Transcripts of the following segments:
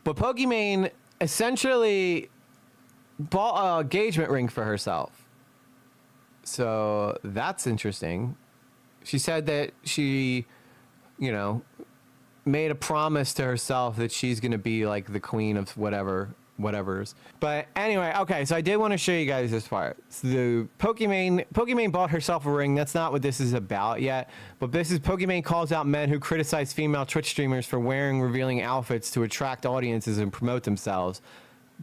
But Pokimane essentially bought an engagement ring for herself. So that's interesting. She said that she, you know, made a promise to herself that she's going to be like the queen of whatever's. But anyway, okay, so I did want to show you guys this part. So the Pokimane bought herself a ring. That's not what this is about yet. But this is Pokimane calls out men who criticize female Twitch streamers for wearing revealing outfits to attract audiences and promote themselves.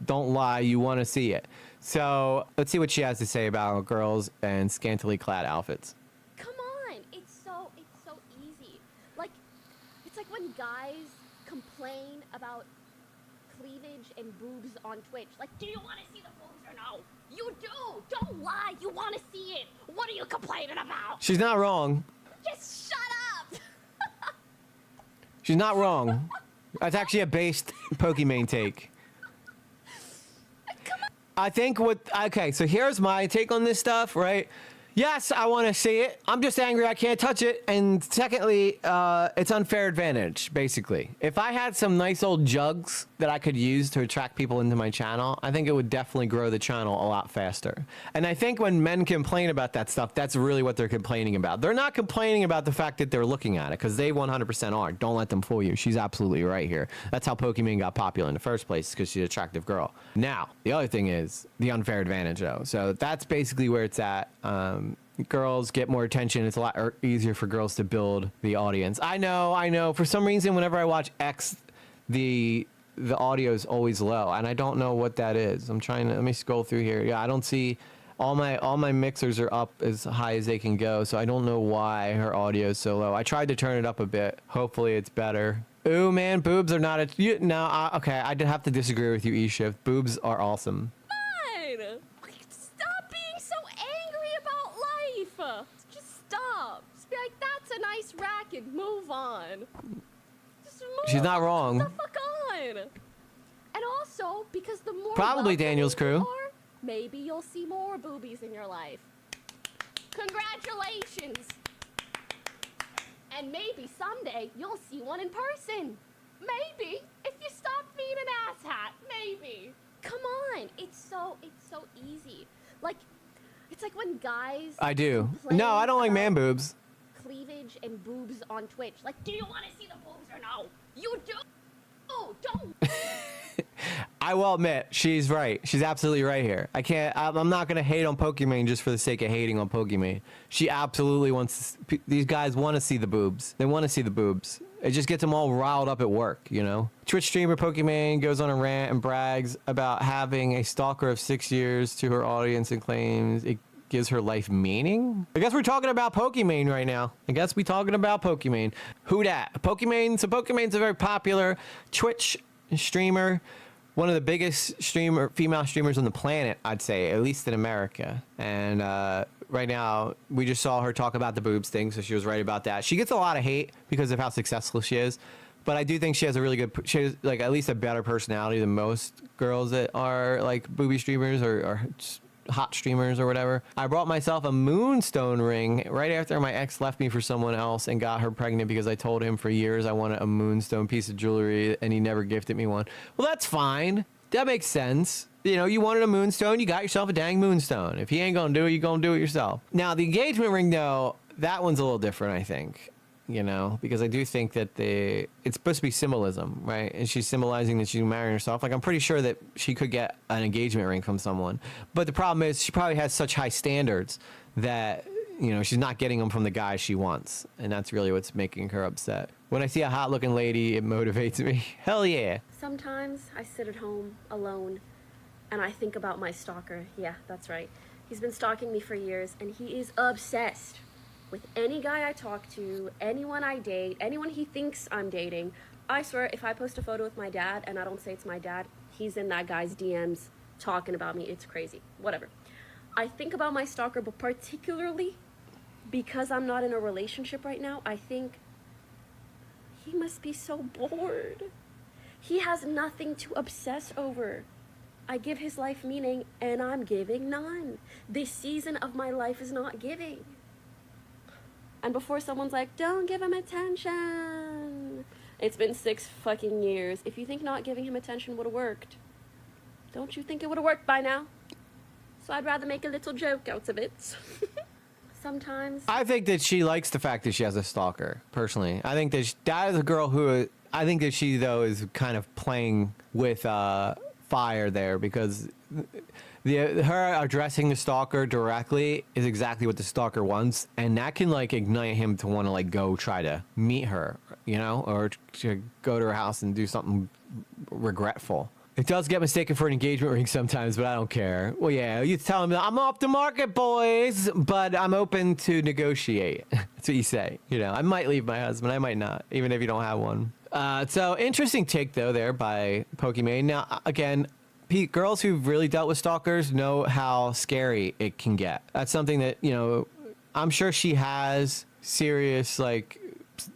Don't lie, you want to see it. So let's see what she has to say about girls and scantily clad outfits. Come on, it's so easy. Like, it's like when guys complain about cleavage and boobs on Twitch. Like, do you want to see the boobs or no? You do. Don't lie. You want to see it. What are you complaining about? She's not wrong. Just shut up. She's not wrong. That's actually a based Pokimane take. Come on. I think okay, so here's my take on this stuff, right? Yes, I want to see it. I'm just angry I can't touch it. And secondly, it's unfair advantage, basically. If I had some nice old jugs that I could use to attract people into my channel, I think it would definitely grow the channel a lot faster. And I think when men complain about that stuff, that's really what they're complaining about. They're not complaining about the fact that they're looking at it, because they 100% are. Don't let them fool you. She's absolutely right here. That's how Pokimane got popular in the first place, because she's an attractive girl. Now, the other thing is the unfair advantage, though. So that's basically where it's at. Girls get more attention. It's a lot easier for girls to build the audience. I know. For some reason, whenever I watch X, the audio is always low, and I don't know what that is. I'm trying to, let me scroll through here. Yeah, I don't see, all my mixers are up as high as they can go, so I don't know why her audio is so low. I tried to turn it up a bit. Hopefully it's better. Ooh, man, boobs are not okay, I did have to disagree with you, E-Shift. Boobs are awesome. Stop being so angry about life. Just stop. Just be like, that's a nice rack and move on. Just move She's not wrong. the fuck on. And also, because the more probably Daniel's crew. Are, maybe you'll see more boobies in your life. Congratulations. And maybe someday you'll see one in person. Maybe, if you stop being an asshat. Maybe. Come on, it's so easy. Like, it's like when guys. I do. No, I don't like man boobs. Cleavage and boobs on Twitch. Like, do you want to see the boobs or no? You do. Oh, don't. I will admit, she's right. She's absolutely right here. I'm not going to hate on Pokimane just for the sake of hating on Pokimane. She absolutely wants, these guys want to see the boobs. They want to see the boobs. It just gets them all riled up at work, you know? Twitch streamer Pokimane goes on a rant and brags about having a stalker of 6 years to her audience and claims it gives her life meaning. I guess we're talking about Pokimane right now. I guess we're talking about Pokimane. Who dat? Pokimane. So Pokimane's a very popular Twitch streamer. One of the biggest female streamers on the planet, I'd say, at least in America. And right now, we just saw her talk about the boobs thing, so she was right about that. She gets a lot of hate because of how successful she is, but I do think she has a really good, she has like at least a better personality than most girls that are like booby streamers or hot streamers or whatever. I brought myself a moonstone ring right after my ex left me for someone else and got her pregnant because I told him for years I wanted a moonstone piece of jewelry and he never gifted me one. Well, that's fine. That makes sense. You know, you wanted a moonstone, you got yourself a dang moonstone. If he ain't gonna do it, you gonna do it yourself. Now, the engagement ring, though, that one's a little different, I think. You know, because I do think that it's supposed to be symbolism, right? And she's symbolizing that she's marrying herself. Like, I'm pretty sure that she could get an engagement ring from someone. But the problem is she probably has such high standards that, you know, she's not getting them from the guy she wants. And that's really what's making her upset. When I see a hot looking lady, it motivates me. Hell yeah. Sometimes I sit at home alone and I think about my stalker. Yeah, that's right. He's been stalking me for years and he is obsessed with any guy I talk to, anyone I date, anyone he thinks I'm dating. I swear, if I post a photo with my dad and I don't say it's my dad, he's in that guy's DMs talking about me. It's crazy. Whatever. I think about my stalker, but particularly because I'm not in a relationship right now, I think he must be so bored. He has nothing to obsess over. I give his life meaning and I'm giving none. This season of my life is not giving. And before someone's like, don't give him attention, It's been 6 fucking years. If you think not giving him attention would have worked, don't you think it would have worked by now? So I'd rather make a little joke out of it. Sometimes. I think that she likes the fact that she has a stalker, personally. I think that that is a girl who, I think that she, though, is kind of playing with fire there, because her addressing the stalker directly is exactly what the stalker wants, and that can, like, ignite him to want to, like, go try to meet her, you know, or to go to her house and do something regretful. It does get mistaken for an engagement ring sometimes, but I don't care. Well, yeah, you tell him, I'm off the market, boys, but I'm open to negotiate. That's what you say. You know, I might leave my husband. I might not, even if you don't have one. So interesting take, though, there by Pokemane. Now, again, girls who've really dealt with stalkers know how scary it can get. That's something that, you know, I'm sure she has serious, like,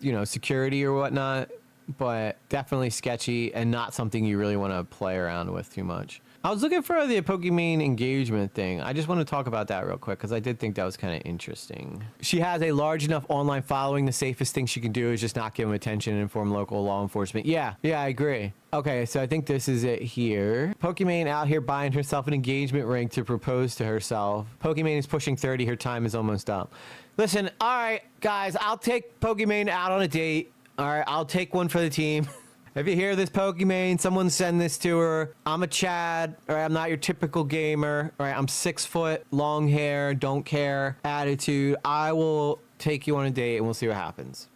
you know, security or whatnot, but definitely sketchy and not something you really want to play around with too much. I was looking for the Pokemane engagement thing. I just want to talk about that real quick because I did think that was kind of interesting. She has a large enough online following. The safest thing she can do is just not give him attention and inform local law enforcement. Yeah, I agree. Okay, so I think this is it here. Pokemane out here buying herself an engagement ring to propose to herself. Pokemane is pushing 30. Her time is almost up. Listen, all right, guys, I'll take Pokemane out on a date. All right, I'll take one for the team. If you hear this, Pokemane, someone send this to her. I'm a Chad, all right? I'm not your typical gamer, all right? I'm 6 foot, long hair, don't care, attitude. I will take you on a date and we'll see what happens.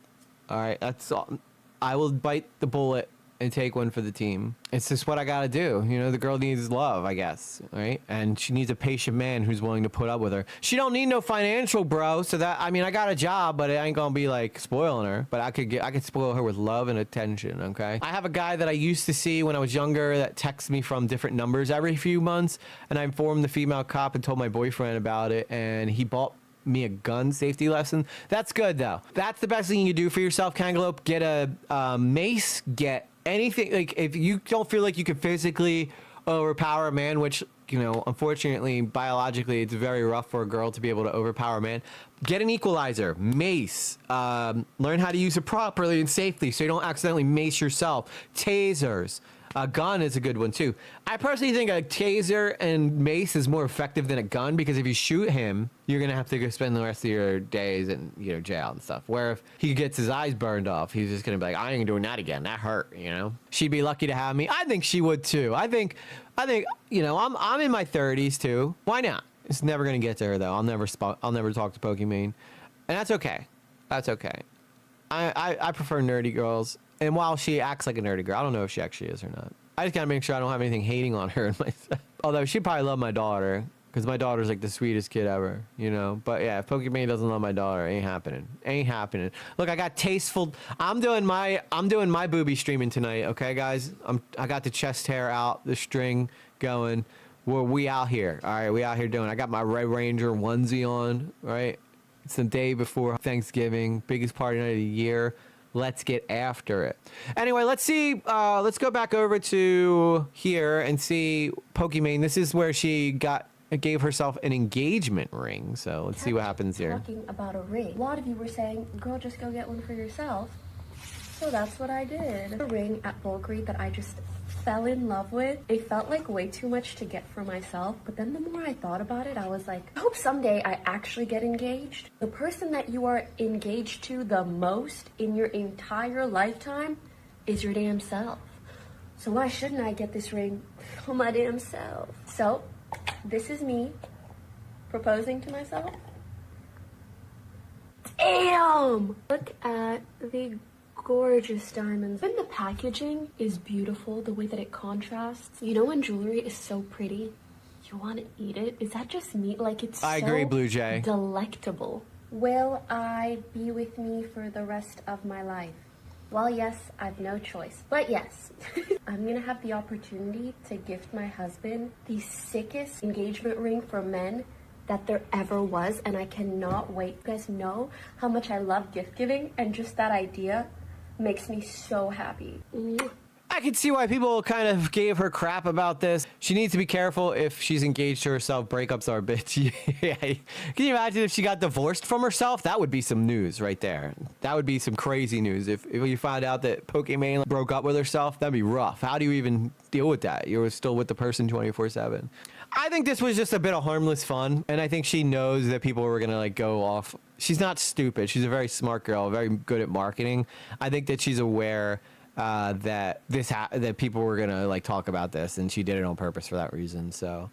All right, that's all. I will bite the bullet and take one for the team. It's just what I gotta do. You know, the girl needs love, I guess, right? And she needs a patient man who's willing to put up with her. She don't need no financial, bro. So that, I mean, I got a job, but it ain't gonna be like spoiling her. But I could spoil her with love and attention, okay? I have a guy that I used to see when I was younger that texts me from different numbers every few months, and I informed the female cop and told my boyfriend about it, and he bought me a gun safety lesson. That's good, though. That's the best thing you can do for yourself, Kangaloope. Get a mace, get anything. Like, if you don't feel like you can physically overpower a man, which, you know, unfortunately, biologically, it's very rough for a girl to be able to overpower a man, get an equalizer, mace, learn how to use it properly and safely so you don't accidentally mace yourself. Tasers. A gun is a good one, too. I personally think a taser and mace is more effective than a gun, because if you shoot him, you're going to have to go spend the rest of your days in, you know, jail and stuff. Where if he gets his eyes burned off, he's just going to be like, I ain't doing that again. That hurt, you know? She'd be lucky to have me. I think she would, too. I think, you know, I'm in my 30s, too. Why not? It's never going to get to her, though. I'll never talk to Pokemane. And that's okay. That's okay. I prefer nerdy girls. And while she acts like a nerdy girl, I don't know if she actually is or not. I just gotta make sure I don't have anything hating on her. Although she'd probably love my daughter, because my daughter's like the sweetest kid ever, you know? But yeah, if Pokemane doesn't love my daughter, ain't happening. Ain't happening. Look, I got tasteful. I'm doing my booby streaming tonight, okay, guys? I got the chest hair out, the string going. We out here, all right? We out here doing. I got my Red Ranger onesie on, right? It's the day before Thanksgiving, biggest party night of the year. Let's get after it. Anyway, let's see. Let's go back over to here and see Pokemane. This is where she gave herself an engagement ring. So let's see what happens here. Talking about a ring. A lot of you were saying, girl, just go get one for yourself. So that's what I did. A ring at Bulgari that I just fell in love with. It felt like way too much to get for myself, but then the more I thought about it, I was like, I hope someday I actually get engaged. The person that you are engaged to the most in your entire lifetime is your damn self. So why shouldn't I get this ring for my damn self? So this is me proposing to myself. Damn! Look at the gorgeous diamonds. And the packaging is beautiful, the way that it contrasts. You know when jewelry is so pretty, you want to eat it? Is that just me? Like, it's I agree, Blue Jay. Delectable. Will I be with me for the rest of my life? Well, yes, I've no choice. But yes, I'm gonna have the opportunity to gift my husband the sickest engagement ring for men that there ever was, and I cannot wait. You guys know how much I love gift giving, and just that idea makes me so happy. I I could see why people kind of gave her crap about this. She needs to be careful if she's engaged to herself. Breakups are a bitch. Yeah. Can you imagine if she got divorced from herself? That would be some news right there. That would be some crazy news. If you find out that Pokemane broke up with herself, that'd be rough. How do you even deal with that? You're still with the person 24/7. I think this was just a bit of harmless fun, and I think she knows that people were gonna like go off. She's not stupid. She's a very smart girl, very good at marketing. I think that she's aware that that people were gonna like talk about this, and she did it on purpose for that reason. So.